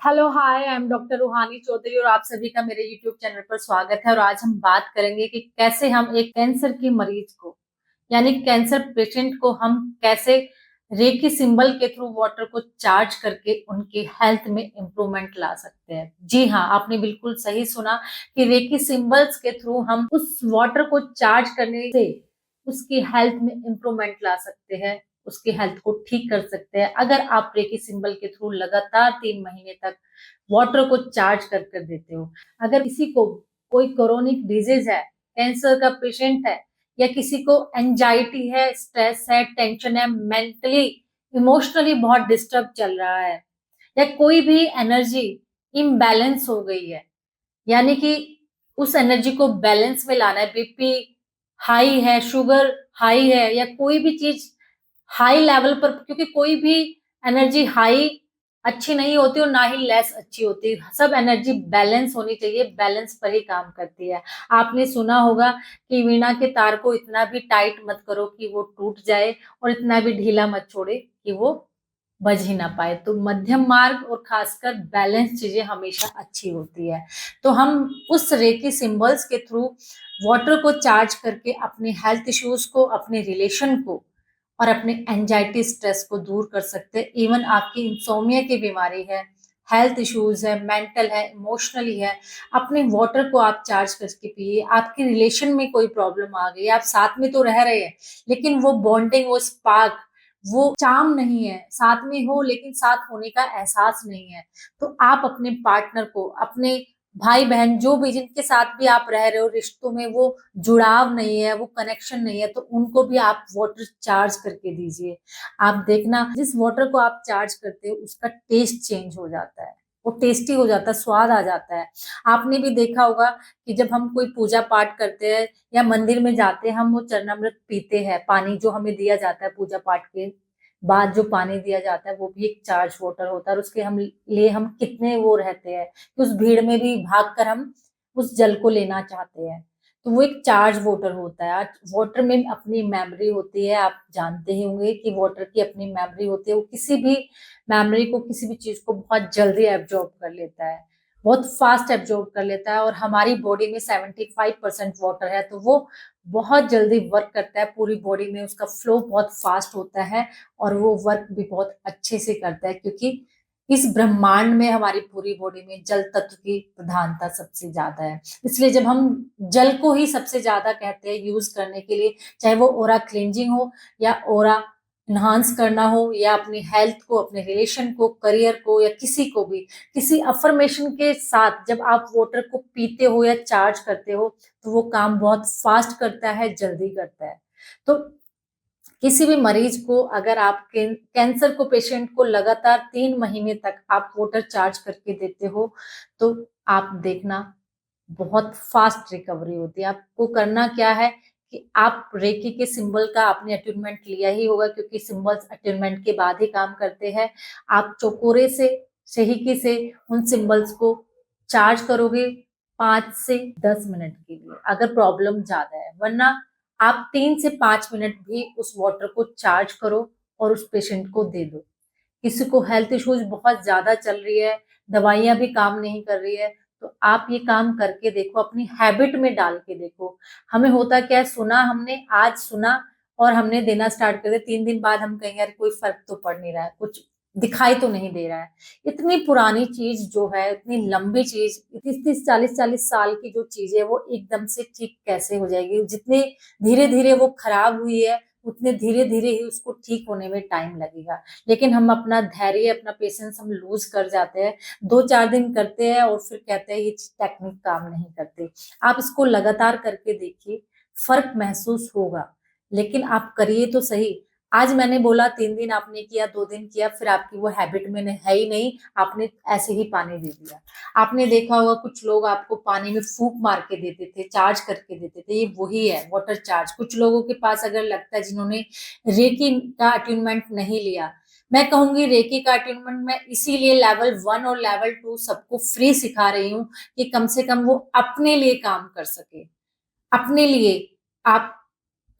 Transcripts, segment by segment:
Hello hi, I am doctor रूहानी चौधरी और आप सभी का मेरे यूट्यूब चैनल पर स्वागत है। और आज हम बात करेंगे कि कैसे हम एक कैंसर की मरीज को यानी कैंसर पेशेंट को हम कैसे रेकी सिंबल के थ्रू वाटर को चार्ज करके उनकी हेल्थ में इम्प्रूवमेंट ला सकते हैं। जी हाँ, आपने बिल्कुल सही सुना कि रेकी सिंबल्स के थ्रू हम उस वाटर को चार्ज करने से उसकी हेल्थ में इम्प्रूवमेंट ला सकते हैं, उसकी हेल्थ को ठीक कर सकते हैं। अगर आप रेकी सिंबल के थ्रू लगातार 3 महीने तक वाटर को चार्ज कर कर देते हो। अगर किसी को कोई क्रोनिक डिजीज है, कैंसर का पेशेंट है, या किसी को एंजाइटी है, स्ट्रेस है, टेंशन है, मेंटली इमोशनली बहुत डिस्टर्ब चल रहा है, या कोई भी एनर्जी इम्बैलेंस हो गई है, यानी कि उस एनर्जी को बैलेंस में लाना है, बीपी हाई है, शुगर हाई है, या कोई भी चीज हाई लेवल पर, क्योंकि कोई भी एनर्जी हाई अच्छी नहीं होती और ना ही लेस अच्छी होती। सब एनर्जी बैलेंस होनी चाहिए, बैलेंस पर ही काम करती है। आपने सुना होगा कि वीणा के तार को इतना भी टाइट मत करो कि वो टूट जाए, और इतना भी ढीला मत छोड़े कि वो बज ही ना पाए। तो मध्यम मार्ग और खासकर बैलेंस चीजें हमेशा अच्छी होती है। तो हम उस रेकी सिंबल्स के थ्रू वाटर को चार्ज करके अपने हेल्थ इश्यूज को, अपने रिलेशन को और अपने एंजाइटी स्ट्रेस को दूर कर सकते हैं। इवन आपकी इंसोमिया की बीमारी है, हेल्थ इश्यूज है, मेंटल है, इमोशनली है, अपने वाटर को आप चार्ज करके पिए। आपके रिलेशन में कोई प्रॉब्लम आ गई, आप साथ में तो रह रहे हैं लेकिन वो बॉन्डिंग, वो स्पार्क, वो चार्म नहीं है, साथ में हो लेकिन साथ होने का एहसास नहीं है, तो आप अपने पार्टनर को, अपने भाई बहन जो भी जिनके साथ भी आप रह रहे हो, रिश्तों में वो जुड़ाव नहीं है, वो कनेक्शन नहीं है, तो उनको भी आप वाटर चार्ज करके दीजिए। आप देखना, जिस वाटर को आप चार्ज करते हो उसका टेस्ट चेंज हो जाता है, वो टेस्टी हो जाता है, स्वाद आ जाता है। आपने भी देखा होगा कि जब हम कोई पूजा पाठ करते हैं या मंदिर में जाते हैं, हम वो चरणामृत पीते हैं, पानी जो हमें दिया जाता है पूजा पाठ के बाद, जो पानी दिया जाता है वो भी एक चार्ज वाटर होता है, और उसके हम लिए हम कितने वो रहते हैं कि उस भीड़ में भी भागकर हम उस जल को लेना चाहते हैं। तो वो एक चार्ज वाटर होता है। आज वाटर में अपनी मेमोरी होती है, आप जानते ही होंगे कि वाटर की अपनी मेमोरी होती है। वो किसी भी मेमोरी को, किसी भी चीज को बहुत जल्दी एब्जॉर्ब कर लेता है, बहुत फास्ट एब्जॉर्ब कर लेता है। और हमारी बॉडी में 75% वाटर है, तो वो बहुत जल्दी वर्क करता है पूरी बॉडी में, उसका फ्लो बहुत फास्ट होता है और वो वर्क भी बहुत अच्छे से करता है, क्योंकि इस ब्रह्मांड में हमारी पूरी बॉडी में जल तत्व की प्रधानता सबसे ज्यादा है। इसलिए जब हम जल को ही सबसे ज्यादा कहते हैं यूज करने के लिए, चाहे वो ओरा क्लेंजिंग हो या ओरा इन्हांस करना हो, या अपनी हेल्थ को, अपने रिलेशन को, करियर को, या किसी को भी किसी अफर्मेशन के साथ जब आप वाटर को पीते हो या चार्ज करते हो, तो वो काम बहुत फास्ट करता है, जल्दी करता है। तो किसी भी मरीज को, अगर आप कैंसर को पेशेंट को लगातार 3 महीने तक आप वाटर चार्ज करके देते हो, तो आप देखना बहुत फास्ट रिकवरी होती है। आपको करना क्या है कि आप रेकी के सिंबल का आपने अट्यूनमेंट लिया ही होगा, क्योंकि सिंबल्स अट्यूनमेंट के बाद ही काम करते हैं। आप चौकोरे से, सहीकी से उन सिंबल्स को चार्ज करोगे 5 से 10 मिनट के लिए, अगर प्रॉब्लम ज्यादा है। वरना आप 3 से 5 मिनट भी उस वाटर को चार्ज करो और उस पेशेंट को दे दो। किसी को हेल्थ इश्यूज बहुत ज्यादा चल रही है, दवाइयां भी काम नहीं कर रही है, तो आप ये काम करके देखो, अपनी हैबिट में डाल के देखो। हमें होता क्या है, सुना हमने, आज सुना और हमने देना स्टार्ट कर दिया, 3 दिन बाद हम कहेंगे यार कोई फर्क तो पड़ नहीं रहा है, कुछ दिखाई तो नहीं दे रहा है। इतनी पुरानी चीज जो है, इतनी लंबी चीज, 30 30 40 40 साल की जो चीज है, वो एकदम से ठीक कैसे हो जाएगी? जितने धीरे धीरे वो खराब हुई है, उतने धीरे धीरे ही उसको ठीक होने में टाइम लगेगा। लेकिन हम अपना धैर्य, अपना पेशेंस हम लूज कर जाते हैं, 2 4 दिन करते हैं और फिर कहते हैं ये टेक्निक काम नहीं करते। आप इसको लगातार करके देखिए, फर्क महसूस होगा। लेकिन आप करिए तो सही। आज मैंने बोला 3 दिन आपने किया, 2 दिन किया, फिर आपकी वो हैबिट में है ही नहीं, आपने ऐसे ही पानी दे दिया। आपने देखा होगा कुछ लोग आपको पानी में फूंक मार के देते थे, चार्ज करके देते थे, ये वही है वाटर चार्ज। कुछ लोगों के पास अगर लगता है जिन्होंने रेकी का अट्यूनमेंट नहीं लिया, मैं कहूंगी रेकी का अट्यूनमेंट मैं इसीलिए लेवल 1 और लेवल 2 सबको फ्री सिखा रही हूँ कि कम से कम वो अपने लिए काम कर सके। अपने लिए आप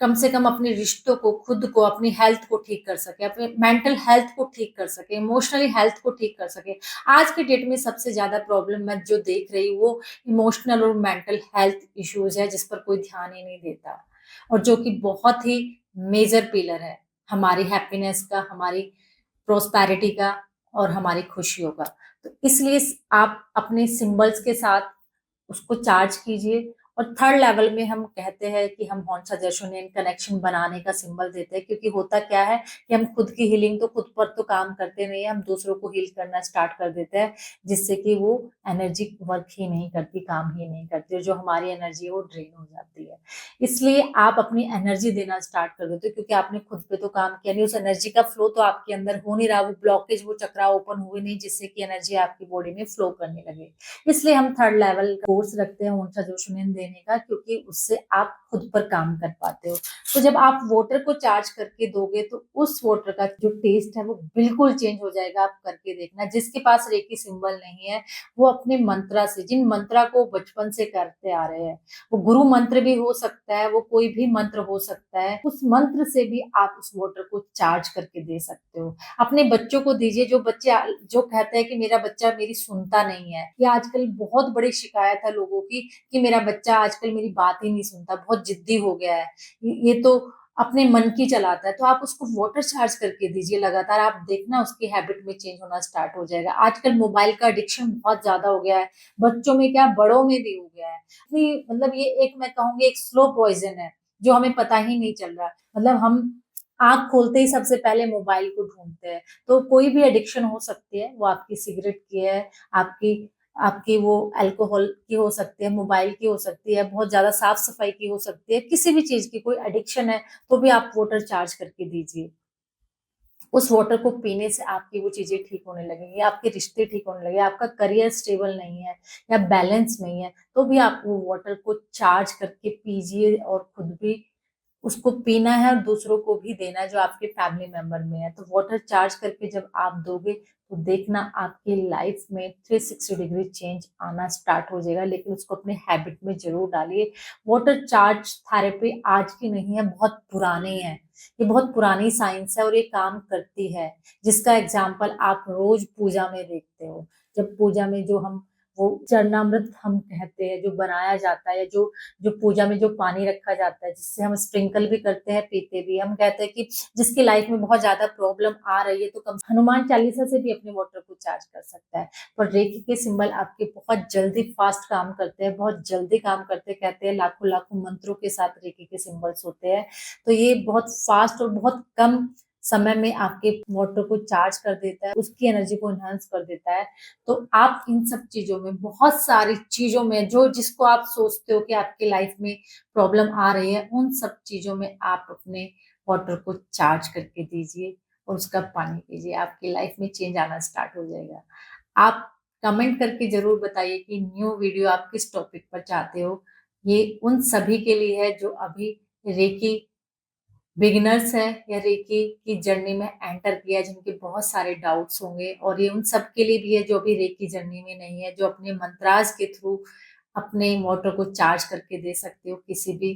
कम से कम अपने रिश्तों को, खुद को, अपनी हेल्थ को ठीक कर सके, अपने मेंटल हेल्थ को ठीक कर सके, इमोशनली हेल्थ को ठीक कर सके। आज के डेट में सबसे ज्यादा प्रॉब्लम मैं जो देख रही हूँ वो इमोशनल और मेंटल हेल्थ इश्यूज है, जिस पर कोई ध्यान ही नहीं देता, और जो कि बहुत ही मेजर पिलर है हमारी हैप्पीनेस का, हमारी प्रोस्पैरिटी का और हमारी खुशियों का। तो इसलिए आप अपने सिंबल्स के साथ उसको चार्ज कीजिए। और थर्ड लेवल में हम कहते हैं कि हम हॉन्शा जैशुनियन कनेक्शन बनाने का सिंबल देते हैं, क्योंकि होता क्या है कि हम खुद की हीलिंग तो खुद पर तो काम करते नहीं है, हम दूसरों को हील करना स्टार्ट कर देते हैं, जिससे कि वो एनर्जी वर्क ही नहीं करती, काम ही नहीं करती, जो हमारी एनर्जी है वो ड्रेन हो जाती है। इसलिए आप अपनी एनर्जी देना स्टार्ट कर देते हो, क्योंकि आपने खुद पे तो काम किया नहीं, उस एनर्जी का फ्लो तो आपके अंदर हो नहीं रहा, वो ब्लॉकेज, वो चक्रा ओपन हुए नहीं, जिससे कि एनर्जी आपकी बॉडी में फ्लो करने लगे। इसलिए हम थर्ड लेवल का कोर्स रखते हैं ऊंचा जोशुनियन देने का, क्योंकि उससे आप खुद पर काम कर पाते हो। तो जब आप वाटर को चार्ज करके दोगे तो उस वाटर का जो टेस्ट है वो बिल्कुल चेंज हो जाएगा। आप करके देखना। जिसके पास रेकी सिंबल नहीं है वो अपने मंत्रा से, जिन मंत्रा को बचपन से करते आ रहे हैं, वो गुरु मंत्र भी हो सकता है, वो कोई भी मंत्र हो सकता है, उस मंत्र से भी आप उस वाटर को चार्ज करके दे सकते हो। अपने बच्चों को दीजिए। जो बच्चे जो कहते हैं कि मेरा बच्चा मेरी सुनता नहीं है, ये आजकल बहुत बड़ी शिकायत है लोगों की कि मेरा बच्चा आजकल मेरी बात ही नहीं सुनता, बहुत जिद्दी हो गया है, ये तो अपने मन की चलाता है। तो आप उसको वाटर चार्ज करके दीजिए लगातार, आप देखना उसकी हैबिट में चेंज होना स्टार्ट हो जाएगा। आजकल मोबाइल का एडिक्शन बहुत ज्यादा हो गया है, बच्चों में क्या बड़ों में भी हो गया है। मतलब ये एक, मैं कहूंगी, एक स्लो पॉइजन है जो हमें पता ही नहीं चल रहा। मतलब हम आंख खोलते ही सबसे पहले मोबाइल को ढूंढते हैं। तो कोई भी एडिक्शन हो सकती है, वो आपकी सिगरेट की है, आपकी आपकी वो अल्कोहल की हो सकती है, मोबाइल की हो सकती है, बहुत ज्यादा साफ सफाई की हो सकती है, किसी भी चीज की कोई एडिक्शन है तो भी आप वाटर चार्ज करके दीजिए। उस वाटर को पीने से आपकी वो चीजें ठीक होने लगेंगी, आपके रिश्ते ठीक होने लगेंगे, आपका करियर स्टेबल नहीं है या बैलेंस नहीं है तो भी आप वो वाटर को चार्ज करके पीजिए, और खुद भी उसको पीना है और दूसरों को भी देना है जो आपके फैमिली मेंबर में है। तो वाटर चार्ज करके जब आप दोगे तो देखना आपकी लाइफ में 360 डिग्री चेंज आना स्टार्ट हो जाएगा। लेकिन उसको अपने हैबिट में जरूर डालिए। वाटर चार्ज थेरेपी आज की नहीं है, बहुत पुरानी है, ये बहुत पुरानी साइंस है और ये काम करती है, जिसका एग्जाम्पल आप रोज पूजा में देखते हो। जब पूजा में जो हम वो चरणामृत हम कहते हैं जो बनाया जाता है, जो जो पूजा में जो पानी रखा जाता है, जिससे हम स्प्रिंकल भी करते हैं, पीते भी। हम कहते हैं कि जिसकी लाइफ में बहुत ज्यादा प्रॉब्लम आ रही है तो कम हनुमान चालीसा से भी अपने वाटर को चार्ज कर सकता है। पर रेकी के सिंबल आपके बहुत जल्दी फास्ट काम करते हैं, बहुत जल्दी काम करते हैं। कहते हैं लाखों लाखों मंत्रों के साथ रेकी के सिंबल्स होते हैं। तो ये बहुत फास्ट और बहुत कम समय में आपके वाटर को चार्ज कर देता है, उसकी एनर्जी को एनहांस कर देता है। तो आप इन सब चीजों में, बहुत सारी चीजों में, जो जिसको आप सोचते हो कि आपकी लाइफ में प्रॉब्लम आ रही है, उन सब चीजों में आप अपने वाटर को चार्ज करके दीजिए और उसका पानी पीजिए। आपकी लाइफ में चेंज आना स्टार्ट हो जाएगा। आप कमेंट करके जरूर बताइए कि न्यू वीडियो आप किस टॉपिक पर चाहते हो। ये उन सभी के लिए है जो अभी रेकी बिगिनर्स है या रेकी की जर्नी में एंटर किया, जिनके बहुत सारे डाउट्स होंगे। और ये उन सब के लिए भी है जो अभी रेकी जर्नी में नहीं है, जो अपने मंत्राज के थ्रू अपने वाटर को चार्ज करके दे सकते हो किसी भी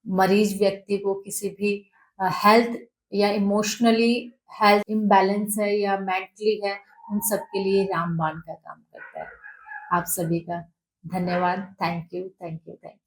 मरीज व्यक्ति को, किसी भी हेल्थ या इमोशनली हेल्थ इम्बैलेंस है या मेंटली है, उन सब के लिए रामबाण का काम करता है। आप सभी का धन्यवाद। Thank you, thank you, thank you.